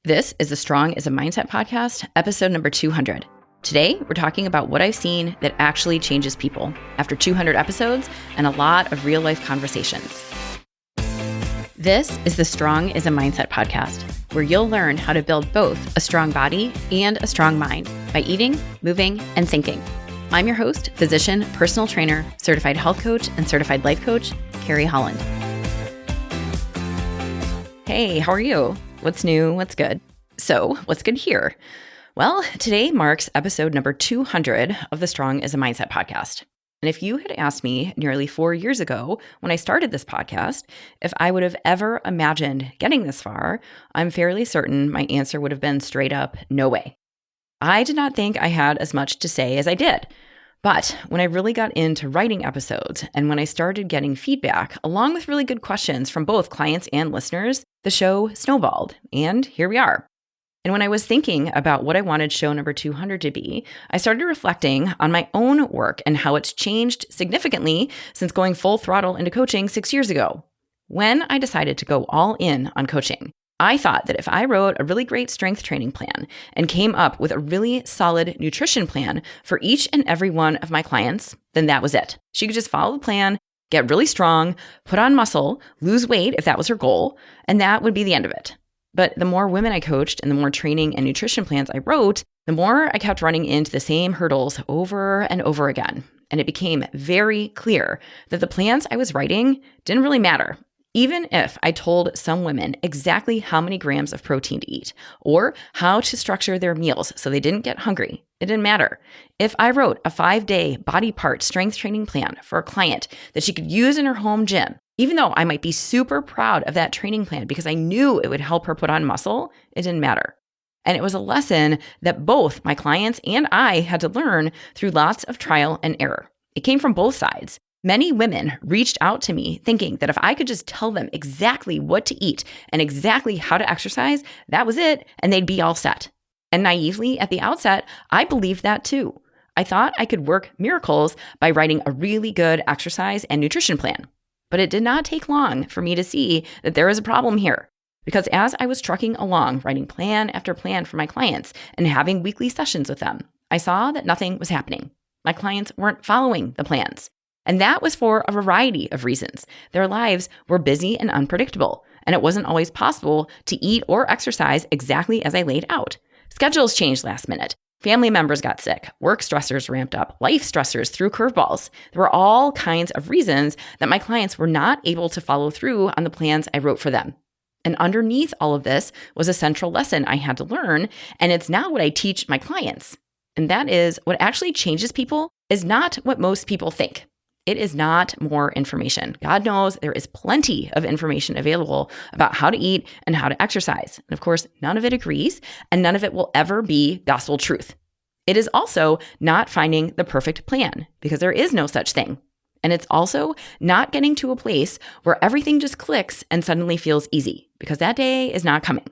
This is the Strong is a Mindset podcast, episode number 200. Today, we're talking about what I've seen that actually changes people after 200 episodes and a lot of real-life conversations. This is the Strong is a Mindset podcast, where you'll learn how to build both a strong body and a strong mind by eating, moving, and thinking. I'm your host, physician, personal trainer, certified health coach, and certified life coach, Carrie Holland. Hey, how are you? What's new? What's good? So, what's good here? Well, today marks episode number 200 of the Strong is a Mindset podcast. And if you had asked me nearly 4 years ago when I started this podcast if I would have ever imagined getting this far, I'm fairly certain my answer would have been straight up, no way. I did not think I had as much to say as I did. But when I really got into writing episodes and when I started getting feedback, along with really good questions from both clients and listeners, the show snowballed, and here we are. And when I was thinking about what I wanted show number 200 to be, I started reflecting on my own work and how it's changed significantly since going full throttle into coaching 6 years ago. When I decided to go all in on coaching, I thought that if I wrote a really great strength training plan and came up with a really solid nutrition plan for each and every one of my clients, then that was it. She could just follow the plan, get really strong, put on muscle, lose weight if that was her goal, and that would be the end of it. But the more women I coached and the more training and nutrition plans I wrote, the more I kept running into the same hurdles over and over again. And it became very clear that the plans I was writing didn't really matter. Even if I told some women exactly how many grams of protein to eat or how to structure their meals so they didn't get hungry, it didn't matter. If I wrote a 5-day body part strength training plan for a client that she could use in her home gym, even though I might be super proud of that training plan because I knew it would help her put on muscle, it didn't matter. And it was a lesson that both my clients and I had to learn through lots of trial and error. It came from both sides. Many women reached out to me thinking that if I could just tell them exactly what to eat and exactly how to exercise, that was it, and they'd be all set. And naively, at the outset, I believed that too. I thought I could work miracles by writing a really good exercise and nutrition plan. But it did not take long for me to see that there is a problem here. Because as I was trucking along, writing plan after plan for my clients and having weekly sessions with them, I saw that nothing was happening. My clients weren't following the plans. And that was for a variety of reasons. Their lives were busy and unpredictable, and it wasn't always possible to eat or exercise exactly as I laid out. Schedules changed last minute. Family members got sick. Work stressors ramped up. Life stressors threw curveballs. There were all kinds of reasons that my clients were not able to follow through on the plans I wrote for them. And underneath all of this was a central lesson I had to learn, and it's now what I teach my clients. And that is what actually changes people is not what most people think. It is not more information. God knows there is plenty of information available about how to eat and how to exercise. And of course, none of it agrees, and none of it will ever be gospel truth. It is also not finding the perfect plan, because there is no such thing. And it's also not getting to a place where everything just clicks and suddenly feels easy, because that day is not coming.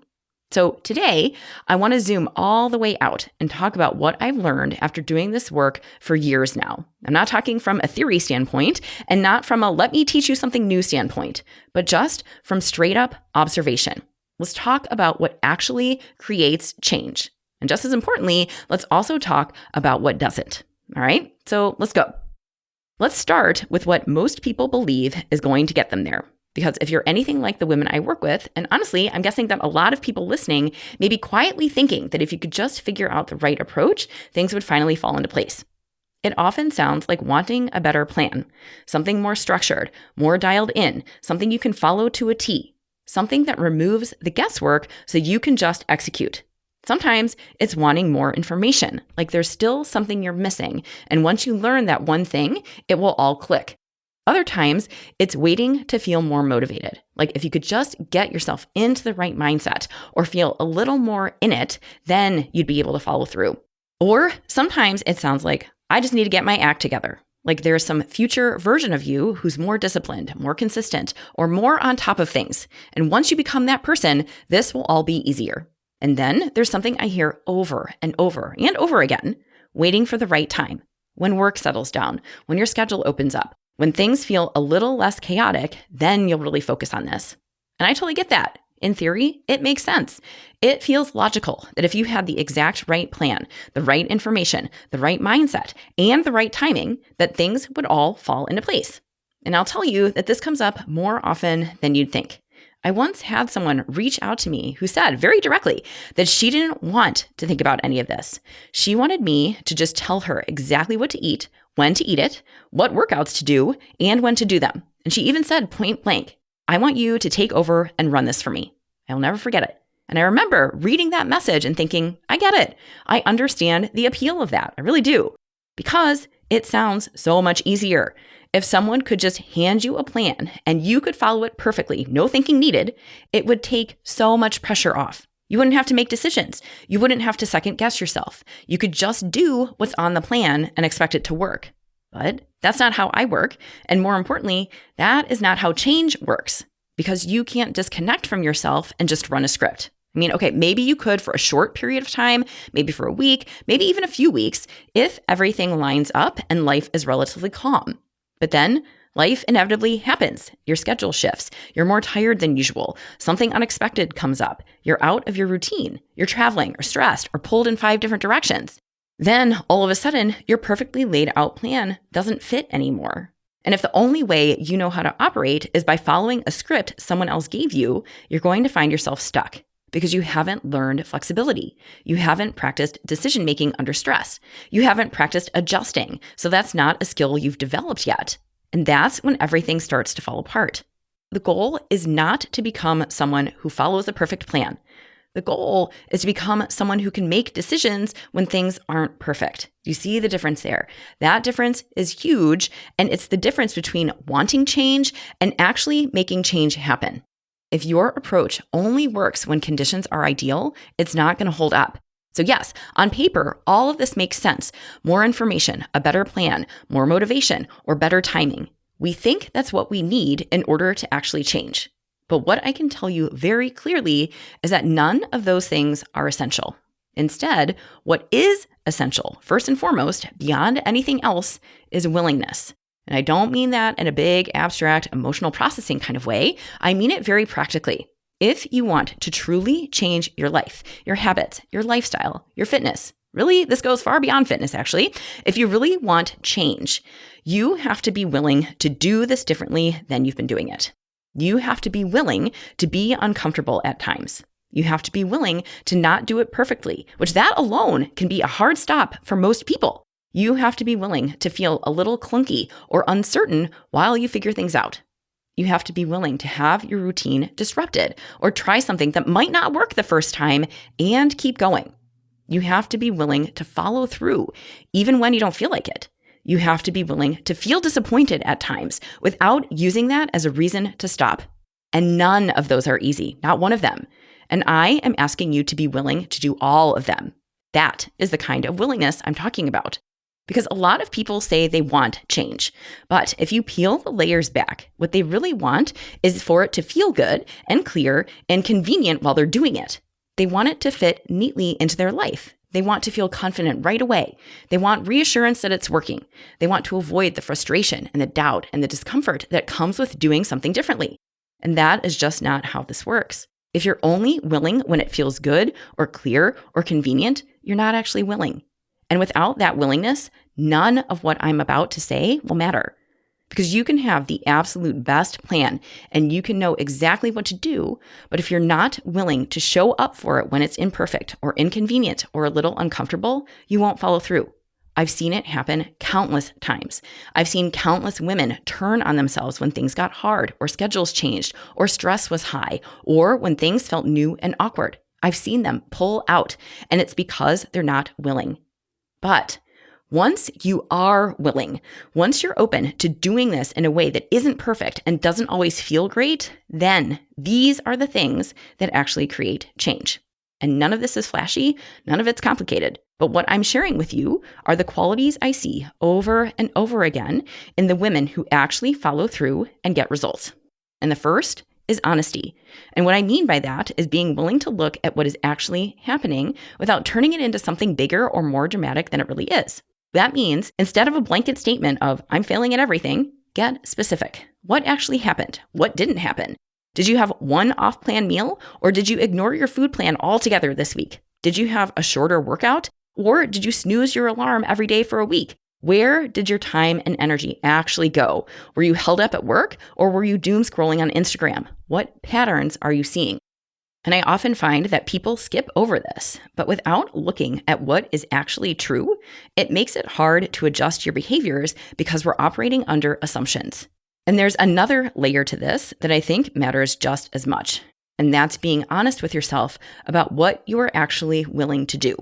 So today, I want to zoom all the way out and talk about what I've learned after doing this work for years now. I'm not talking from a theory standpoint and not from a let me teach you something new standpoint, but just from straight up observation. Let's talk about what actually creates change. And just as importantly, let's also talk about what doesn't. All right, so let's go. Let's start with what most people believe is going to get them there. Because if you're anything like the women I work with, and honestly, I'm guessing that a lot of people listening may be quietly thinking that if you could just figure out the right approach, things would finally fall into place. It often sounds like wanting a better plan, something more structured, more dialed in, something you can follow to a T, something that removes the guesswork so you can just execute. Sometimes it's wanting more information, like there's still something you're missing, and once you learn that one thing, it will all click. Other times, it's waiting to feel more motivated. Like if you could just get yourself into the right mindset or feel a little more in it, then you'd be able to follow through. Or sometimes it sounds like, I just need to get my act together. Like there's some future version of you who's more disciplined, more consistent, or more on top of things. And once you become that person, this will all be easier. And then there's something I hear over and over and over again, waiting for the right time. When work settles down, when your schedule opens up, when things feel a little less chaotic, then you'll really focus on this. And I totally get that. In theory, it makes sense. It feels logical that if you had the exact right plan, the right information, the right mindset, and the right timing, that things would all fall into place. And I'll tell you that this comes up more often than you'd think. I once had someone reach out to me who said very directly that she didn't want to think about any of this. She wanted me to just tell her exactly what to eat, when to eat it, what workouts to do, and when to do them. And she even said point blank, I want you to take over and run this for me. I'll never forget it. And I remember reading that message and thinking, I get it. I understand the appeal of that. I really do. Because it sounds so much easier. If someone could just hand you a plan and you could follow it perfectly, no thinking needed, it would take so much pressure off. You wouldn't have to make decisions. You wouldn't have to second guess yourself. You could just do what's on the plan and expect it to work. But that's not how I work. And more importantly, that is not how change works, because you can't disconnect from yourself and just run a script. I mean, okay, maybe you could for a short period of time, maybe for a week, maybe even a few weeks, if everything lines up and life is relatively calm. But then life inevitably happens. Your schedule shifts. You're more tired than usual. Something unexpected comes up. You're out of your routine. You're traveling or stressed or pulled in 5 different directions. Then all of a sudden, your perfectly laid out plan doesn't fit anymore. And if the only way you know how to operate is by following a script someone else gave you, you're going to find yourself stuck because you haven't learned flexibility. You haven't practiced decision-making under stress. You haven't practiced adjusting. So that's not a skill you've developed yet. And that's when everything starts to fall apart. The goal is not to become someone who follows a perfect plan. The goal is to become someone who can make decisions when things aren't perfect. You see the difference there? That difference is huge, and it's the difference between wanting change and actually making change happen. If your approach only works when conditions are ideal, it's not going to hold up. So yes, on paper, all of this makes sense. More information, a better plan, more motivation, or better timing. We think that's what we need in order to actually change. But what I can tell you very clearly is that none of those things are essential. Instead, what is essential, first and foremost, beyond anything else, is willingness. And I don't mean that in a big, abstract, emotional processing kind of way. I mean it very practically. If you want to truly change your life, your habits, your lifestyle, your fitness, really, this goes far beyond fitness, actually. If you really want change, you have to be willing to do this differently than you've been doing it. You have to be willing to be uncomfortable at times. You have to be willing to not do it perfectly, which that alone can be a hard stop for most people. You have to be willing to feel a little clunky or uncertain while you figure things out. You have to be willing to have your routine disrupted or try something that might not work the first time and keep going. You have to be willing to follow through even when you don't feel like it. You have to be willing to feel disappointed at times without using that as a reason to stop. And none of those are easy, not one of them. And I am asking you to be willing to do all of them. That is the kind of willingness I'm talking about. Because a lot of people say they want change. But if you peel the layers back, what they really want is for it to feel good and clear and convenient while they're doing it. They want it to fit neatly into their life. They want to feel confident right away. They want reassurance that it's working. They want to avoid the frustration and the doubt and the discomfort that comes with doing something differently. And that is just not how this works. If you're only willing when it feels good or clear or convenient, you're not actually willing. And without that willingness, none of what I'm about to say will matter. Because you can have the absolute best plan and you can know exactly what to do, but if you're not willing to show up for it when it's imperfect or inconvenient or a little uncomfortable, you won't follow through. I've seen it happen countless times. I've seen countless women turn on themselves when things got hard or schedules changed or stress was high or when things felt new and awkward. I've seen them pull out, and it's because they're not willing. But once you are willing, once you're open to doing this in a way that isn't perfect and doesn't always feel great, then these are the things that actually create change. And none of this is flashy, none of it's complicated. But what I'm sharing with you are the qualities I see over and over again in the women who actually follow through and get results. And the first is honesty. And what I mean by that is being willing to look at what is actually happening without turning it into something bigger or more dramatic than it really is. That means instead of a blanket statement of, I'm failing at everything, get specific. What actually happened? What didn't happen? Did you have one off-plan meal, or did you ignore your food plan altogether this week? Did you have a shorter workout, or did you snooze your alarm every day for a week? Where did your time and energy actually go? Were you held up at work, or were you doom scrolling on Instagram? What patterns are you seeing? And I often find that people skip over this, but without looking at what is actually true, it makes it hard to adjust your behaviors because we're operating under assumptions. And there's another layer to this that I think matters just as much, and that's being honest with yourself about what you are actually willing to do.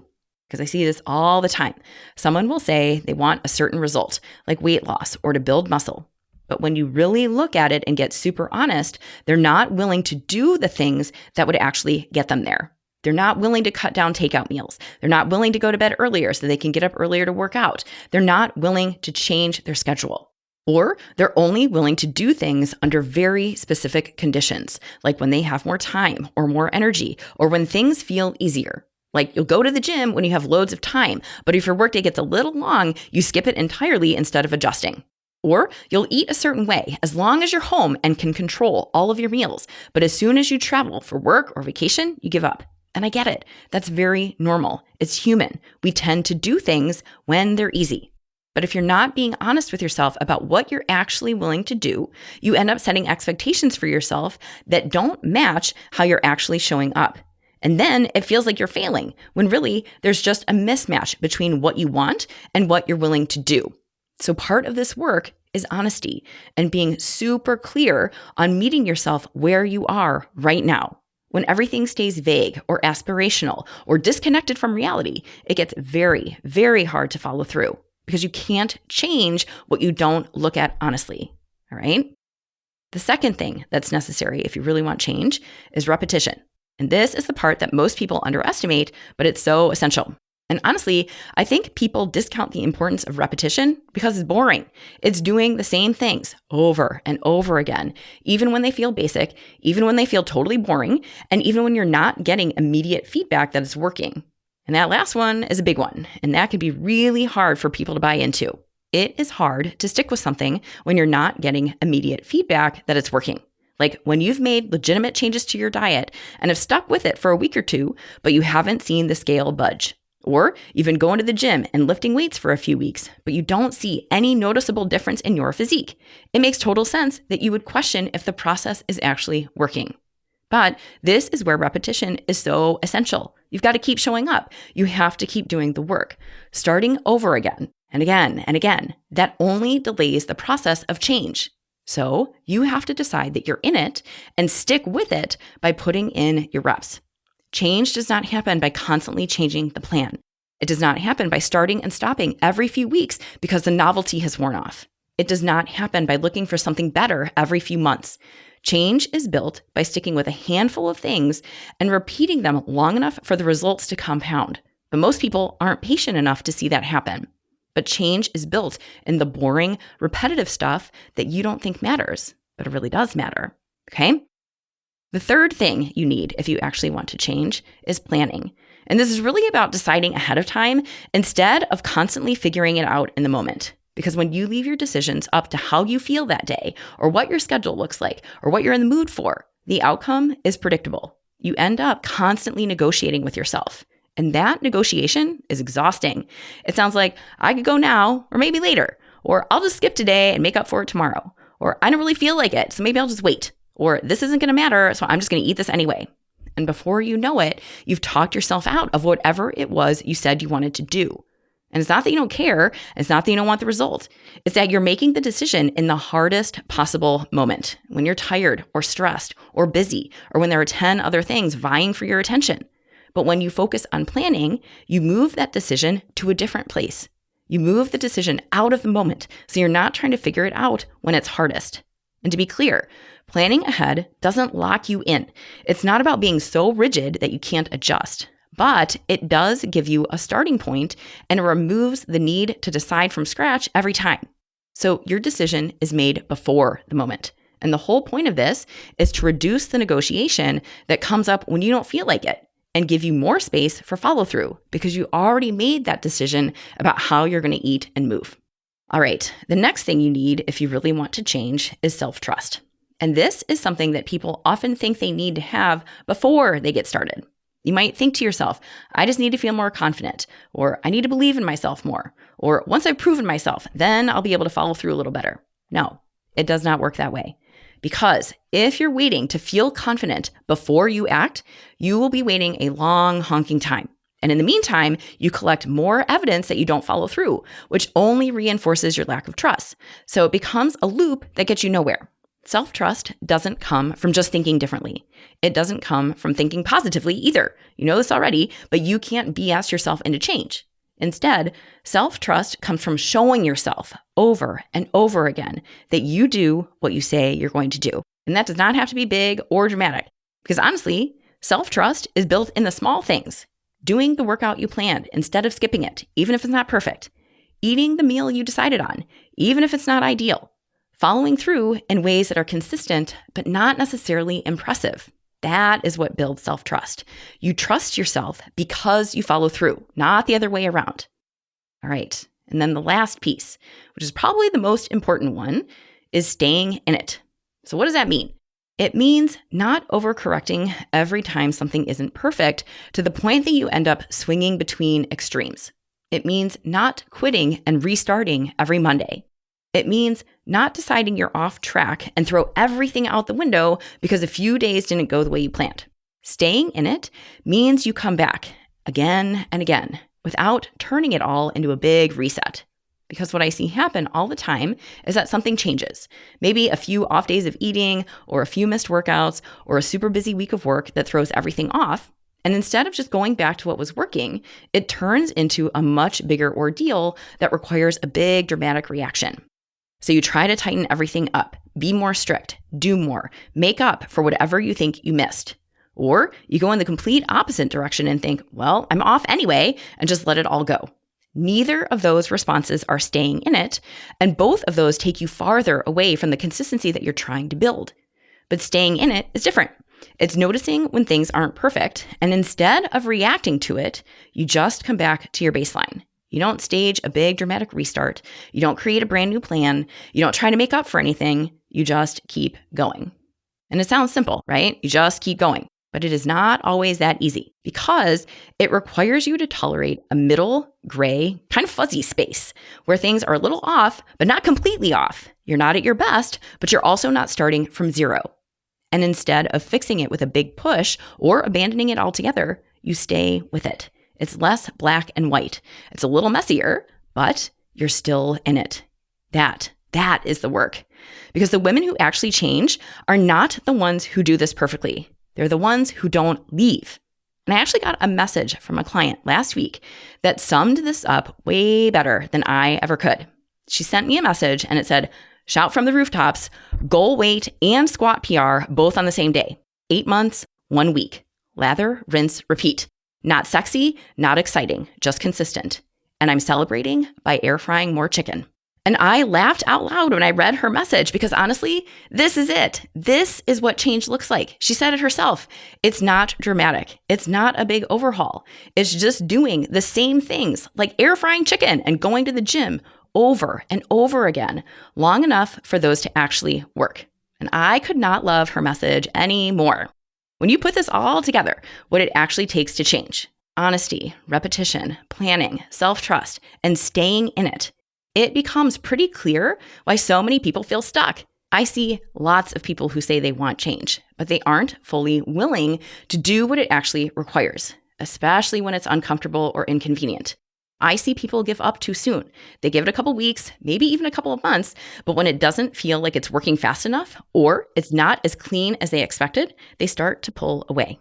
Because I see this all the time. Someone will say they want a certain result, like weight loss or to build muscle. But when you really look at it and get super honest, they're not willing to do the things that would actually get them there. They're not willing to cut down takeout meals. They're not willing to go to bed earlier so they can get up earlier to work out. They're not willing to change their schedule. Or they're only willing to do things under very specific conditions, like when they have more time or more energy, or when things feel easier. Like you'll go to the gym when you have loads of time, but if your workday gets a little long, you skip it entirely instead of adjusting. Or you'll eat a certain way as long as you're home and can control all of your meals. But as soon as you travel for work or vacation, you give up. And I get it. That's very normal. It's human. We tend to do things when they're easy. But if you're not being honest with yourself about what you're actually willing to do, you end up setting expectations for yourself that don't match how you're actually showing up. And then it feels like you're failing when really there's just a mismatch between what you want and what you're willing to do. So part of this work is honesty and being super clear on meeting yourself where you are right now. When everything stays vague or aspirational or disconnected from reality, it gets very, very hard to follow through because you can't change what you don't look at honestly. All right? The second thing that's necessary if you really want change is repetition. And this is the part that most people underestimate, but it's so essential. And honestly, I think people discount the importance of repetition because it's boring. It's doing the same things over and over again, even when they feel basic, even when they feel totally boring, and even when you're not getting immediate feedback that it's working. And that last one is a big one, and that can be really hard for people to buy into. It is hard to stick with something when you're not getting immediate feedback that it's working. Like when you've made legitimate changes to your diet and have stuck with it for a week or two, but you haven't seen the scale budge. Or you've been going to the gym and lifting weights for a few weeks, but you don't see any noticeable difference in your physique. It makes total sense that you would question if the process is actually working. But this is where repetition is so essential. You've got to keep showing up. You have to keep doing the work, starting over again and again and again. That only delays the process of change. So you have to decide that you're in it and stick with it by putting in your reps. Change does not happen by constantly changing the plan. It does not happen by starting and stopping every few weeks because the novelty has worn off. It does not happen by looking for something better every few months. Change is built by sticking with a handful of things and repeating them long enough for the results to compound. But most people aren't patient enough to see that happen. But change is built in the boring, repetitive stuff that you don't think matters, but it really does matter. Okay? The third thing you need if you actually want to change is planning. And this is really about deciding ahead of time instead of constantly figuring it out in the moment. Because when you leave your decisions up to how you feel that day, or what your schedule looks like, or what you're in the mood for, the outcome is predictable. You end up constantly negotiating with yourself. And that negotiation is exhausting. It sounds like I could go now, or maybe later, or I'll just skip today and make up for it tomorrow, or I don't really feel like it, so maybe I'll just wait. Or this isn't going to matter, so I'm just going to eat this anyway. And before you know it, you've talked yourself out of whatever it was you said you wanted to do. And it's not that you don't care. It's not that you don't want the result. It's that you're making the decision in the hardest possible moment, when you're tired or stressed or busy, or when there are 10 other things vying for your attention. But when you focus on planning, you move that decision to a different place. You move the decision out of the moment, so you're not trying to figure it out when it's hardest. And to be clear, planning ahead doesn't lock you in. It's not about being so rigid that you can't adjust, but it does give you a starting point and it removes the need to decide from scratch every time. So your decision is made before the moment. And the whole point of this is to reduce the negotiation that comes up when you don't feel like it and give you more space for follow through because you already made that decision about how you're going to eat and move. All right, the next thing you need if you really want to change is self-trust. And this is something that people often think they need to have before they get started. You might think to yourself, I just need to feel more confident, or I need to believe in myself more, or once I've proven myself, then I'll be able to follow through a little better. No, it does not work that way. Because if you're waiting to feel confident before you act, you will be waiting a long, honking time. And in the meantime, you collect more evidence that you don't follow through, which only reinforces your lack of trust. So it becomes a loop that gets you nowhere. Self-trust doesn't come from just thinking differently. It doesn't come from thinking positively either. You know this already, but you can't BS yourself into change. Instead, self-trust comes from showing yourself over and over again that you do what you say you're going to do. And that does not have to be big or dramatic. Because honestly, self-trust is built in the small things. Doing the workout you planned instead of skipping it, even if it's not perfect. Eating the meal you decided on, even if it's not ideal. Following through in ways that are consistent, but not necessarily impressive. That is what builds self-trust. You trust yourself because you follow through, not the other way around. All right. And then the last piece, which is probably the most important one, is staying in it. So what does that mean? It means not overcorrecting every time something isn't perfect to the point that you end up swinging between extremes. It means not quitting and restarting every Monday. It means not deciding you're off track and throw everything out the window because a few days didn't go the way you planned. Staying in it means you come back again and again without turning it all into a big reset. Because what I see happen all the time is that something changes. Maybe a few off days of eating or a few missed workouts or a super busy week of work that throws everything off. And instead of just going back to what was working, it turns into a much bigger ordeal that requires a big dramatic reaction. So you try to tighten everything up, be more strict, do more, make up for whatever you think you missed. Or you go in the complete opposite direction and think, well, I'm off anyway, and just let it all go. Neither of those responses are staying in it, and both of those take you farther away from the consistency that you're trying to build. But staying in it is different. It's noticing when things aren't perfect, and instead of reacting to it, you just come back to your baseline. You don't stage a big dramatic restart. You don't create a brand new plan. You don't try to make up for anything. You just keep going. And it sounds simple, right? You just keep going. But it is not always that easy because it requires you to tolerate a middle, gray, kind of fuzzy space where things are a little off, but not completely off. You're not at your best, but you're also not starting from zero. And instead of fixing it with a big push or abandoning it altogether, you stay with it. It's less black and white. It's a little messier, but you're still in it. That is the work. Because the women who actually change are not the ones who do this perfectly. They're the ones who don't leave. And I actually got a message from a client last week that summed this up way better than I ever could. She sent me a message and it said, shout from the rooftops, goal weight and squat PR both on the same day. 8 months, 1 week. Lather, rinse, repeat. Not sexy, not exciting, just consistent. And I'm celebrating by air frying more chicken. And I laughed out loud when I read her message because honestly, this is it. This is what change looks like. She said it herself. It's not dramatic. It's not a big overhaul. It's just doing the same things like air frying chicken and going to the gym over and over again, long enough for those to actually work. And I could not love her message anymore. When you put this all together, what it actually takes to change, honesty, repetition, planning, self-trust, and staying in it, it becomes pretty clear why so many people feel stuck. I see lots of people who say they want change, but they aren't fully willing to do what it actually requires, especially when it's uncomfortable or inconvenient. I see people give up too soon. They give it a couple weeks, maybe even a couple of months, but when it doesn't feel like it's working fast enough or it's not as clean as they expected, they start to pull away.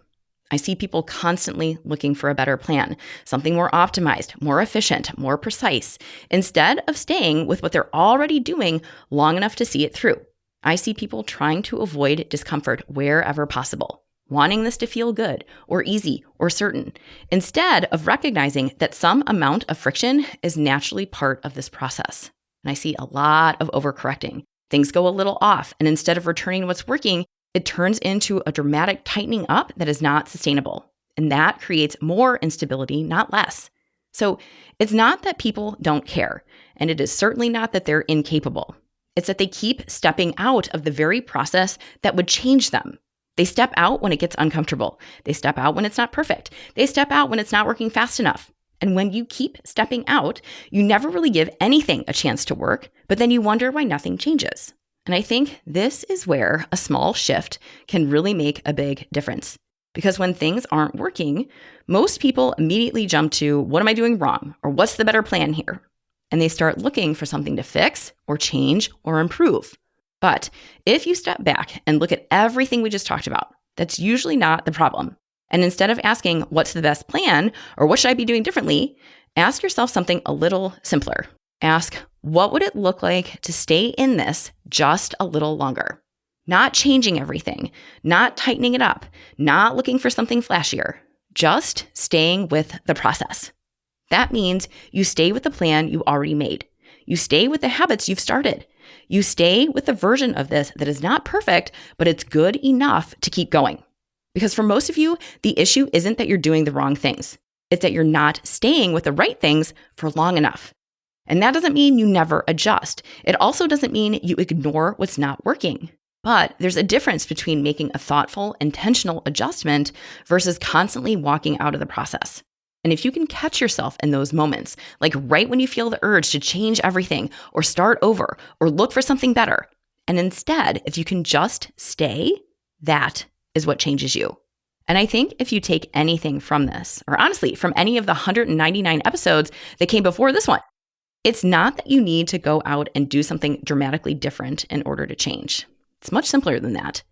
I see people constantly looking for a better plan, something more optimized, more efficient, more precise, instead of staying with what they're already doing long enough to see it through. I see people trying to avoid discomfort wherever possible, wanting this to feel good or easy or certain, instead of recognizing that some amount of friction is naturally part of this process. And I see a lot of overcorrecting. Things go a little off, and instead of returning to what's working, it turns into a dramatic tightening up that is not sustainable. And that creates more instability, not less. So it's not that people don't care, and it is certainly not that they're incapable. It's that they keep stepping out of the very process that would change them. They step out when it gets uncomfortable. They step out when it's not perfect. They step out when it's not working fast enough. And when you keep stepping out, you never really give anything a chance to work, but then you wonder why nothing changes. And I think this is where a small shift can really make a big difference. Because when things aren't working, most people immediately jump to, what am I doing wrong? Or what's the better plan here? And they start looking for something to fix or change or improve. But if you step back and look at everything we just talked about, that's usually not the problem. And instead of asking, what's the best plan or what should I be doing differently, ask yourself something a little simpler. Ask, what would it look like to stay in this just a little longer? Not changing everything, not tightening it up, not looking for something flashier, just staying with the process. That means you stay with the plan you already made. You stay with the habits you've started. You stay with the version of this that is not perfect, but it's good enough to keep going. Because for most of you, the issue isn't that you're doing the wrong things. It's that you're not staying with the right things for long enough. And that doesn't mean you never adjust. It also doesn't mean you ignore what's not working. But there's a difference between making a thoughtful, intentional adjustment versus constantly walking out of the process. And if you can catch yourself in those moments, like right when you feel the urge to change everything or start over or look for something better, and instead, if you can just stay, that is what changes you. And I think if you take anything from this, or honestly, from any of the 199 episodes that came before this one, it's not that you need to go out and do something dramatically different in order to change. It's much simpler than that.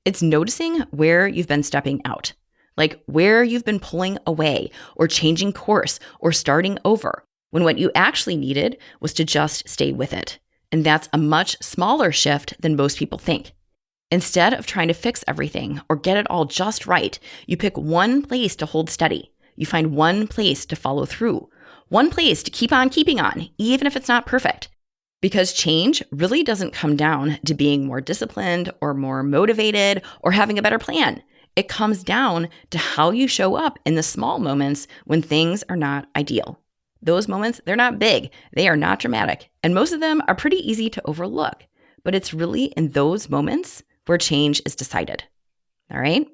It's noticing where you've been stepping out, like where you've been pulling away or changing course or starting over, when what you actually needed was to just stay with it. And that's a much smaller shift than most people think. Instead of trying to fix everything or get it all just right, you pick one place to hold steady. You find one place to follow through, one place to keep on keeping on, even if it's not perfect. Because change really doesn't come down to being more disciplined or more motivated or having a better plan. It comes down to how you show up in the small moments when things are not ideal. Those moments, they're not big, they are not dramatic, and most of them are pretty easy to overlook. But it's really in those moments where change is decided. All right?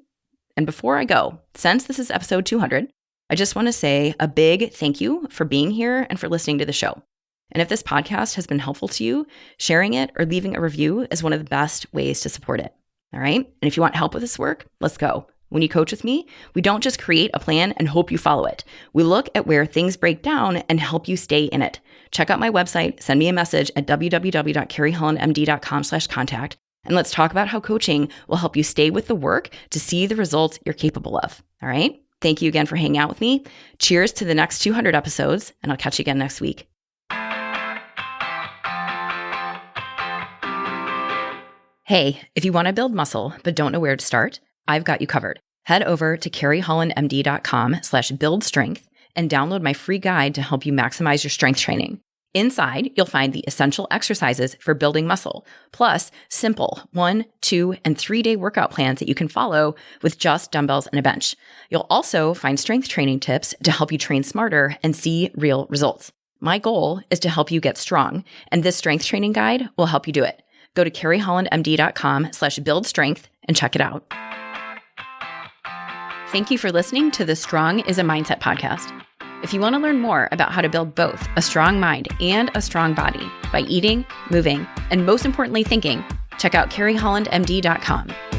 And before I go, since this is episode 200, I just want to say a big thank you for being here and for listening to the show. And if this podcast has been helpful to you, sharing it or leaving a review is one of the best ways to support it. All right? And if you want help with this work, let's go. When you coach with me, we don't just create a plan and hope you follow it. We look at where things break down and help you stay in it. Check out my website, send me a message at www.carriehollandmd.com/contact. And let's talk about how coaching will help you stay with the work to see the results you're capable of. All right? Thank you again for hanging out with me. Cheers to the next 200 episodes, and I'll catch you again next week. Hey, if you want to build muscle but don't know where to start, I've got you covered. Head over to carriehollandmd.com/buildstrength and download my free guide to help you maximize your strength training. Inside, you'll find the essential exercises for building muscle, plus simple 1, 2, and 3-day workout plans that you can follow with just dumbbells and a bench. You'll also find strength training tips to help you train smarter and see real results. My goal is to help you get strong, and this strength training guide will help you do it. Go to carriehollandmd.com/buildstrength and check it out. Thank you for listening to the Strong is a Mindset podcast. If you want to learn more about how to build both a strong mind and a strong body by eating, moving, and most importantly, thinking, check out carriehollandmd.com.